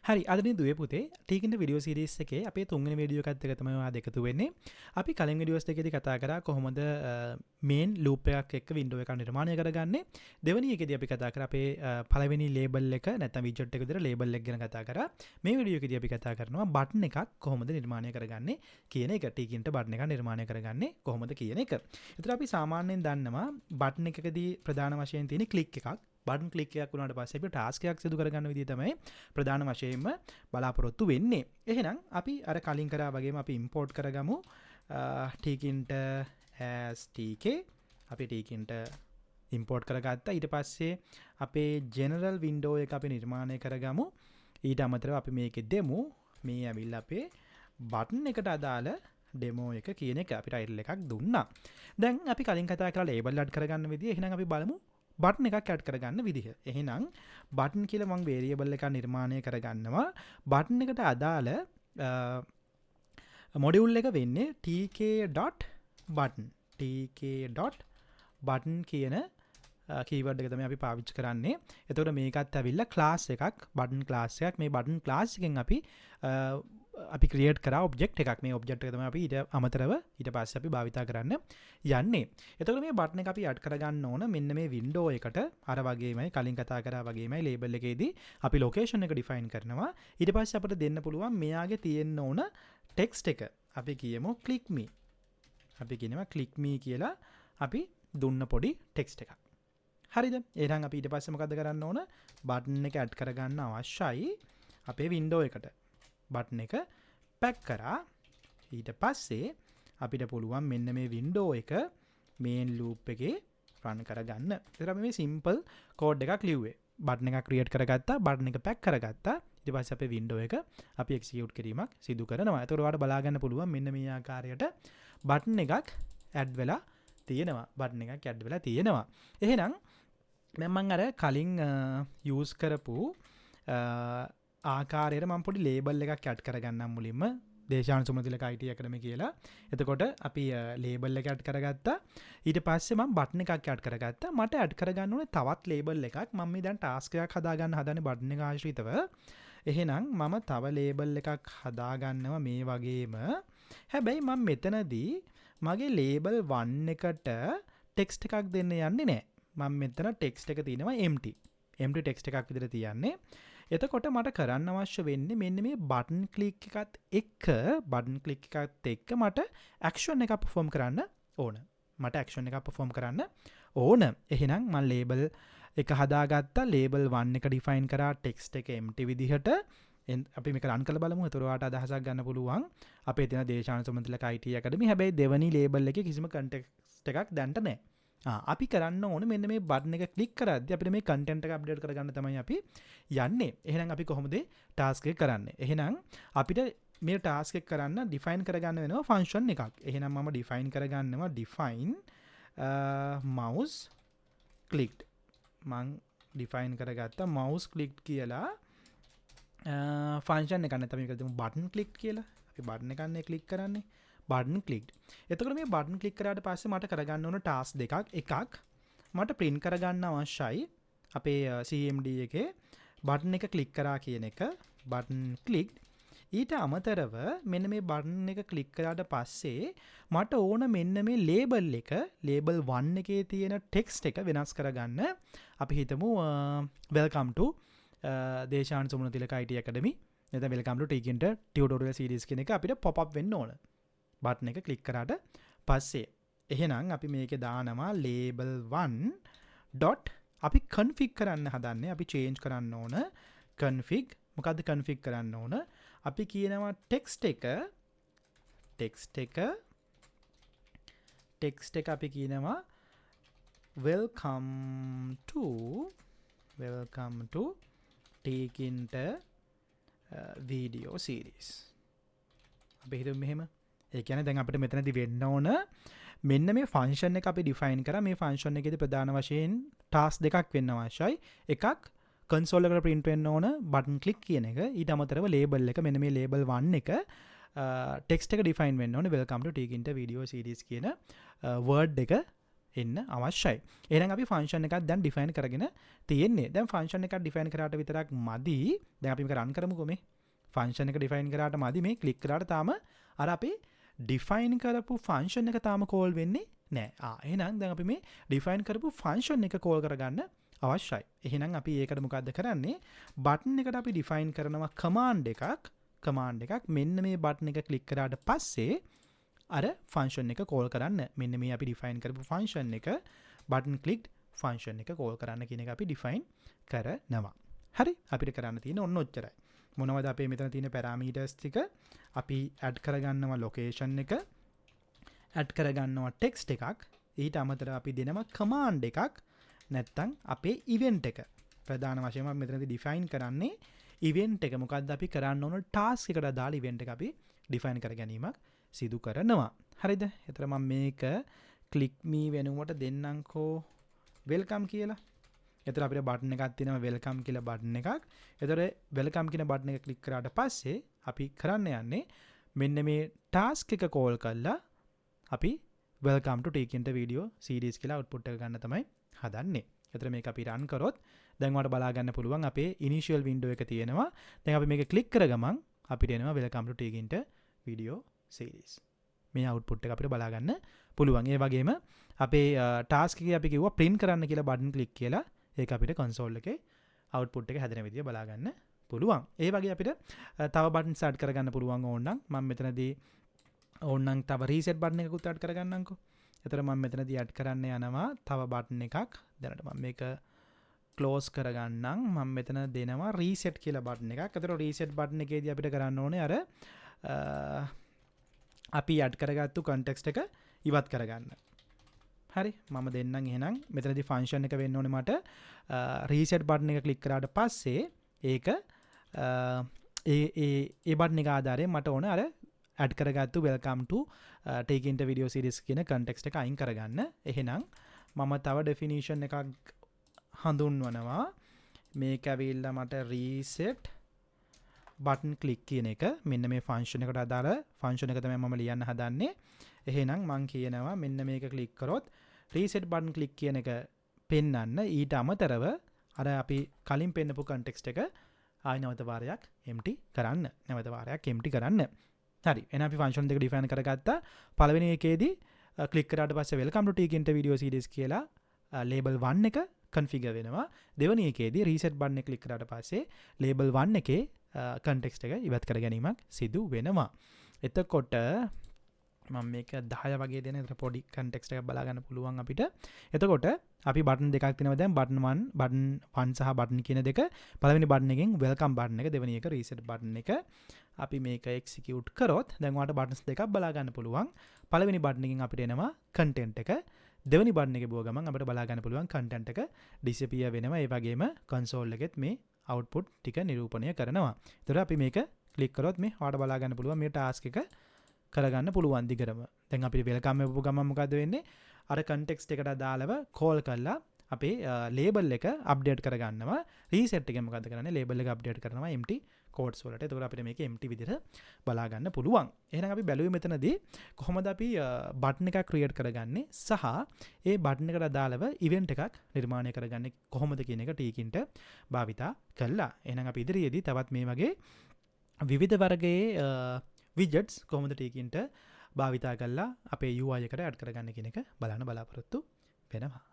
හරි අදනි දුවේ පුතේ ටීකින්ට video series එකේ අපේ තුන්වෙනි වීඩියෝ එකත් එක්ක තමයි ඔයා එකතු වෙන්නේ. අපි කලින් වීඩියෝස් දෙකේදී කතා කරා කොහොමද මේන් ලූප් එකක් එක්ක වින්ඩෝ එකක් නිර්මාණය කරගන්නේ. දෙවෙනි එකේදී අපි කතා කරා අපේ පළවෙනි ලේබල් එක නැත්නම් විජට් එක විතර ලේබල් එක ගැන කතා කරා. මේ වීඩියෝ එකේදී අපි කතා කරනවා බටන් එකක් කොහොමද නිර්මාණය කරගන්නේ කියන එක. ටීකින්ට බටන් එකක් නිර්මාණය කරගන්නේ කොහොමද කියන එක. ඒතර අපි සාමාන්‍යයෙන් දන්නවා බටන් එකකදී ප්‍රධාන වශයෙන් තියෙන ක්ලික් එකක්. බටන් ක්ලික් එකක් වුණාට පස්සේ අපි ටාස්ක් එකක් සිදු කරගන්න විදිය තමයි ප්‍රධාන වශයෙන්ම බලාපොරොත්තු වෙන්නේ. එහෙනම් අපි අර කලින් කරා වගේම අපි ඉම්පෝර්ට් කරගමු Tkinter as tk. අපි Tkinter ඉම්පෝර්ට් කරගත්තා. ඊට පස්සේ අපේ ජෙනරල් වින්ඩෝ එක අපි නිර්මාණය කරගමු. ඊට අමතරව අපි මේකේ දෙමු මේ ඇවිල්ලා අපේ බටන් එකට අදාළ ඩෙමෝ එක කියන එක අපි ටයිටල් එකක් දුන්නා. දැන් අපි කලින් කතා කරලා ලේබල් ඇඩ් කරගන්න විදිය. එහෙනම් අපි බලමු බටන් එකක් ඇඩ් කරගන්න විදිහ. එහෙනම් බටන් කියලා මම වේරියබල් එකක් නිර්මාණය කරගන්නවා. බටන් එකට අදාළ මොඩියුල් එක වෙන්නේ tk.button. tk.button කියන කීවර්ඩ් එක තමයි අපි පාවිච්චි කරන්නේ. එතකොට මේකත් ඇවිල්ලා ක්ලාස් එකක්, බටන් ක්ලාස් එකක්. මේ බටන් ක්ලාස් එකෙන් අපි ක්‍රියේට් කරා ඔබ්ජෙක්ට් එකක්. මේ ඔබ්ජෙක්ට් එක තමයි අපි ඊට අමතරව ඊට පස්සේ අපි භාවිතා කරන්න යන්නේ. එතකොට මේ බටන් එක අපි ඇඩ් කරගන්න ඕන මෙන්න මේ වින්ඩෝ එකට. අර වගේමයි කලින් කතා කරා වගේමයි ලේබල් එකේදී අපි ලොකේෂන් එක ඩිෆයින් කරනවා. ඊට පස්සේ අපිට දෙන්න පුළුවන් මෙයාගේ තියෙන්න ඕන ටෙක්ස්ට් එක. අපි කියමු click me. අපි කියනවා click me කියලා අපි දුන්න පොඩි ටෙක්ස්ට් එකක්. හරිද? එහෙනම් අපි ඊට පස්සේ මොකද කරන්න ඕන? බටන් එක ඇඩ් කරගන්න අවශ්‍යයි අපේ වින්ඩෝ එකට. බටන් එක පැක් කරා. ඊට පස්සේ අපිට පුළුවන් මෙන්න මේ වින්ඩෝ එක මේන් ලූප් එකේ රන් කරගන්න. ඒතර අපි මේ සිම්පල් කෝඩ් එකක් ලිව්වේ. බටන් එකක් ක්‍රියේට් කරගත්තා, බටන් එක පැක් කරගත්තා. ඊට පස්සේ අපේ වින්ඩෝ එක අපි එක්සිකියුට් කිරීමක් සිදු කරනවා. ඒතර ඔයාලට බලා ගන්න පුළුවන් මෙන්න මේ ආකාරයට බටන් එකක් ඇඩ් වෙලා තියෙනවා. බටන් එකක් ඇඩ් වෙලා තියෙනවා. එහෙනම් දැන් මම අර කලින් යූස් කරපු ආකාරයට මම පොඩි ලේබල් එකක් ඇඩ් කරගන්නම් මුලින්ම. දේශාන් සුමතිලක IT ඇකඩමි කියලා. එතකොට අපි ලේබල් එක ඇඩ් කරගත්තා. ඊට පස්සේ මම බටන් එකක් ඇඩ් කරගත්තා. මට ඇඩ් කරගන්න ඕනේ තවත් ලේබල් එකක්. මම මේ දැන් ටාස්ක් එකක් හදාගන්න හදන්නේ බටන් එක ආශ්‍රිතව. එහෙනම් මම තව ලේබල් එකක් හදාගන්නවා මේ වගේම. හැබැයි මම මෙතනදී මගේ ලේබල් 1 එකට ටෙක්ස්ට් එකක් දෙන්න යන්නේ නැහැ. මම මෙතන ටෙක්ස්ට් එක තියෙනවා empty ටෙක්ස්ට් එකක් විදිහට තියන්නේ. එතකොට මට කරන්න අවශ්‍ය වෙන්නේ මෙන්න මේ බටන් ක්ලික් එකත් එක්ක මට ඇක්ෂන් එකක් perform කරන්න ඕන. එහෙනම් මම ලේබල් එක හදාගත්තා. ලේබල් 1 එක ඩිෆයින් කරා ටෙක්ස්ට් එක empty විදිහට. අපි මේක රන් කරලා බලමු. එතකොට ඔයාලට අදහසක් ගන්න පුළුවන්. අපේ තියෙන දේශාන සුමන්තිලක IT ඇකඩමි. හැබැයි දෙවනි ලේබල් එකේ කිසිම කන්ටෙක්ස්ට් එකක් දැන්ට නැහැ. අපි කරන්න ඕන මෙන්න මේ බටන් එක ක්ලික් කරද්දී අපිට මේ කන්ටෙන්ට් එක අප්ඩේට් කරගන්න තමයි අපි යන්නේ. එහෙනම් අපි කොහොමද ටාස්ක් එක කරන්නේ? එහෙනම් අපිට මේ ටාස්ක් එක කරන්න ඩිෆයින් කරගන්න වෙනවා ෆන්ක්ෂන් එකක්. එහෙනම් මම ඩිෆයින් කරගන්නවා define mouse clicked. මම ඩිෆයින් කරගත්තා mouse clicked කියලා ෆන්ක්ෂන් එකක්. නැත්නම් මේක දෙමු බටන් clicked කියලා. අපි බටන් එකන්නේ ක්ලික් කරන්නේ. බටන් ක්ලික්ඩ්. එතකොට මේ බටන් ක්ලික් කරාට පස්සේ මට කරගන්න ඕන ටාස්ක් දෙකක්. එකක් මට print කරගන්න අවශ්‍යයි අපේ CMD එකේ බටන් එක ක්ලික් කරා කියන එක. බටන් ක්ලික්ඩ්. ඊට අමතරව මෙන්න මේ බටන් එක ක්ලික් කරාට පස්සේ මට ඕන මෙන්න මේ ලේබල් එක, ලේබල් 1 එකේ තියෙන ටෙක්ස්ට් එක වෙනස් කරගන්න. අපි හිතමු welcome to දේශාන් සුමනතිලක IT ඇකඩමි. නැත්නම් welcome to Tkinter tutorial series කියන එක අපිට pop up වෙන්න ඕන. බටන් එක ක්ලික් කරාට පස්සේ. එහෙනම් අපි මේකේ දානවා label 1 dot අපි config කරන්න හදන්නේ. අපි change කරන්න ඕන config. මොකද්ද config කරන්න ඕන? අපි කියනවා text එක අපි කියනවා welcome to Tkinter video series. අපි හිතමු මෙහෙම. ඒ කියන්නේ දැන් අපිට මෙතනදී වෙන්න ඕන මෙන්න මේ ෆන්ක්ෂන් එක අපි ඩිෆයින් කරා. මේ ෆන්ක්ෂන් එකේදී ප්‍රධාන වශයෙන් ටාස්ක් දෙකක් වෙන්න අවශ්‍යයි. එකක් කන්සෝල් එකට print වෙන්න ඕන බටන් ක්ලික් කියන එක. ඊට අමතරව ලේබල් එක මෙන්න මේ ලේබල් 1 එක ටෙක්ස්ට් එක ඩිෆයින් වෙන්න ඕනේ welcome to Tkinter video series කියන වර්ඩ් එක එන්න අවශ්‍යයි. එහෙනම් අපි ෆන්ක්ෂන් එකක් දැන් ඩිෆයින් කරගෙන තියෙන්නේ. දැන් ෆන්ක්ෂන් එකක් ඩිෆයින් කරාට විතරක් මදි. දැන් අපි මේක රන් කරමුකෝ මේ. ෆන්ක්ෂන් එක ඩිෆයින් කරාට මදි මේ ක්ලික් කරාට තාම අර අපි ඩිෆයින් කරපු ෆන්ක්ෂන් එක තාම කෝල් වෙන්නේ නැහැ. එහෙනම් දැන් අපි මේ ඩිෆයින් කරපු ෆන්ක්ෂන් එක කෝල් කරගන්න අවශ්‍යයි. එහෙනම් අපි ඒකට මොකද්ද කරන්නේ? බටන් එකට අපි ඩිෆයින් කරනවා කමාන්ඩ් එකක්. මෙන්න මේ බටන් එක ක්ලික් කරාට පස්සේ අර ෆන්ක්ෂන් එක කෝල් කරන්න. මෙන්න මේ අපි ඩිෆයින් කරපු ෆන්ක්ෂන් එක බටන් ක්ලික්ඩ් ෆන්ක්ෂන් එක කෝල් කරන්න කියන එක අපි ඩිෆයින් කරනවා. හරි අපිට කරන්න තියෙන ඔන්න ඔච්චරයි. මොනවද අපේ මෙතන තියෙන පැරාමීටර්ස් ටික? අපි ඇඩ් කරගන්නවා ලොකේෂන් එක, ඇඩ් කරගන්නවා ටෙක්ස්ට් එකක්, ඊට අමතරව අපි දෙනවා කමාන්ඩ් එකක්, නැත්තම් අපේ ඉවෙන්ට් එක. ප්‍රධාන වශයෙන්ම අපි මෙතනදී ඩිෆයින් කරන්නේ ඉවෙන්ට් එක. මොකද්ද අපි කරන්න ඕන ටාස්ක් එකට දාලා ඉවෙන්ට් එක අපි ඩිෆයින් කර ගැනීමක් සිදු කරනවා. හරිද? එතන මම මේක ක්ලික් මී වෙනුවට දෙන්නම්කෝ වෙල්කම් කියලා. එතන අපිට බටන් එකක් තියෙනවා වෙල්කම් කියලා බටන් එකක්. එතකොට වෙල්කම් කියන බටන් එක ක්ලික් කරාට පස්සේ අපි කරන්න යන්නේ මෙන්න මේ ටාස්ක් එක කෝල් කරලා අපි welcome to Tkinter video series කියලා output එක ගන්න තමයි හදන්නේ. එතන මේක අපි run කරොත් දැන් ඔයාලට බලා ගන්න පුළුවන් අපේ initial window එක තියෙනවා. දැන් අපි මේක click කර ගමන් අපිට එනවා welcome to Tkinter video series. මේ output එක අපිට බලා ගන්න පුළුවන්. ඒ වගේම අපේ task එකේ අපි කිව්වා print කරන්න කියලා button click කියලා. ඒක අපිට console එකේ output එක හැදෙන විදිය බලා ගන්න පුළුවන්. ඒ වගේ අපිට තව buttons add කරගන්න පුළුවන් ඕනනම් මම මෙතනදී ඕනනම් තව reset button එකකුත් add කරගන්නම්කෝ. එතන මම මෙතනදී add කරන්න යනවා තව button එකක්. දැනට මම මේක close කරගන්නම්. මම මෙතන දෙනවා reset කියලා button එකක්. එතන reset button එකේදී අපිට කරන්න ඕනේ අර අපි add කරගත්තු context එක ඉවත් කරගන්න. හරි මම දෙන්නම් එහෙනම් මෙතනදී ෆන්ක්ෂන් එක වෙන්න ඕනේ මට රීසෙට් බටන් එක ක්ලික් කරාට පස්සේ ඒක ඒ බටන් එක ආධාරයෙන් මට ඕන අර ඇඩ් කරගත්තු welcome to Tkinter video series කියන context එක අයින් කරගන්න. එහෙනම් මම තව definition එකක් හඳුන්වනවා. මේක ඇවිල්ලා මට reset button click කියන එක මෙන්න මේ ෆන්ක්ෂන් එකට අදාළ ෆන්ක්ෂන් එක තමයි මම ලියන්න හදන්නේ. එහෙනම් මම කියනවා මෙන්න මේක ක්ලික් කරොත් reset button click කියන එක පෙන්වන්න ඊට අමතරව අර අපි කලින් පෙන්නපු context එක ආයි නැවත වාරයක් empty කරන්න. හරි එහෙනම් අපි ෆන්ක්ෂන් දෙක define කරගත්තා. පළවෙනි එකේදී ක්ලික් කරාට පස්සේ welcome to Tkinter video series කියලා label 1 එක configure වෙනවා. දෙවෙනි එකේදී reset button එක ක්ලික් කරාට පස්සේ label 1 එකේ context එක ඉවත් කර ගැනීමක් සිදු වෙනවා. එතකොට මම මේක 10 වගේ දෙන පොඩි context එකක් බලා ගන්න පුළුවන් අපිට. එතකොට අපි බටන් දෙකක් තියෙනවා දැන් බටන් 1 සහ බටන් කියන දෙක. පළවෙනි බටන් එකෙන් welcome බටන් එක, දෙවෙනි එක reset බටන් එක. අපි මේක execute කරොත් දැන් ඔයාලට buttons දෙකක් බලා ගන්න පුළුවන්. පළවෙනි බටන් එකෙන් අපිට එනවා content එක. දෙවෙනි බටන් එකේ බුව ගමන් අපිට බලා ගන්න පුළුවන් content එක disappear වෙනවා. ඒ වගේම console එකෙත් මේ output ටික නිරූපණය කරනවා. ඒතර අපි මේක click කරොත් මේ ඔයාලට බලා ගන්න පුළුවන් මේ task එක කරගන්න පුළුවන් දිගටම. දැන් අපිට welcome එකපු ගමන් මොකද වෙන්නේ? අර context එකට අදාළව call කරලා අපේ label එක update කරගන්නවා. reset එකෙන් මොකද කරන්නේ? label එක update කරනවා empty codes වලට. එතකොට අපිට මේක empty විදිහට බලා ගන්න පුළුවන්. එහෙනම් අපි බැලුවේ මෙතනදී කොහොමද අපි button එකක් create කරගන්නේ සහ ඒ button එකට අදාළව event එකක් නිර්මාණය කරගන්නේ කොහොමද කියන එක Tkinter භාවිතා කළා. එහෙනම් අපි ඉදිරියේදී තවත් මේ වගේ විවිධ වර්ගයේ widgets කොහොමද Tkinter භාවිතා කරලා අපේ UI එකට add කරගන්න කියන එක බලන්න බලාපොරොත්තු වෙනවා.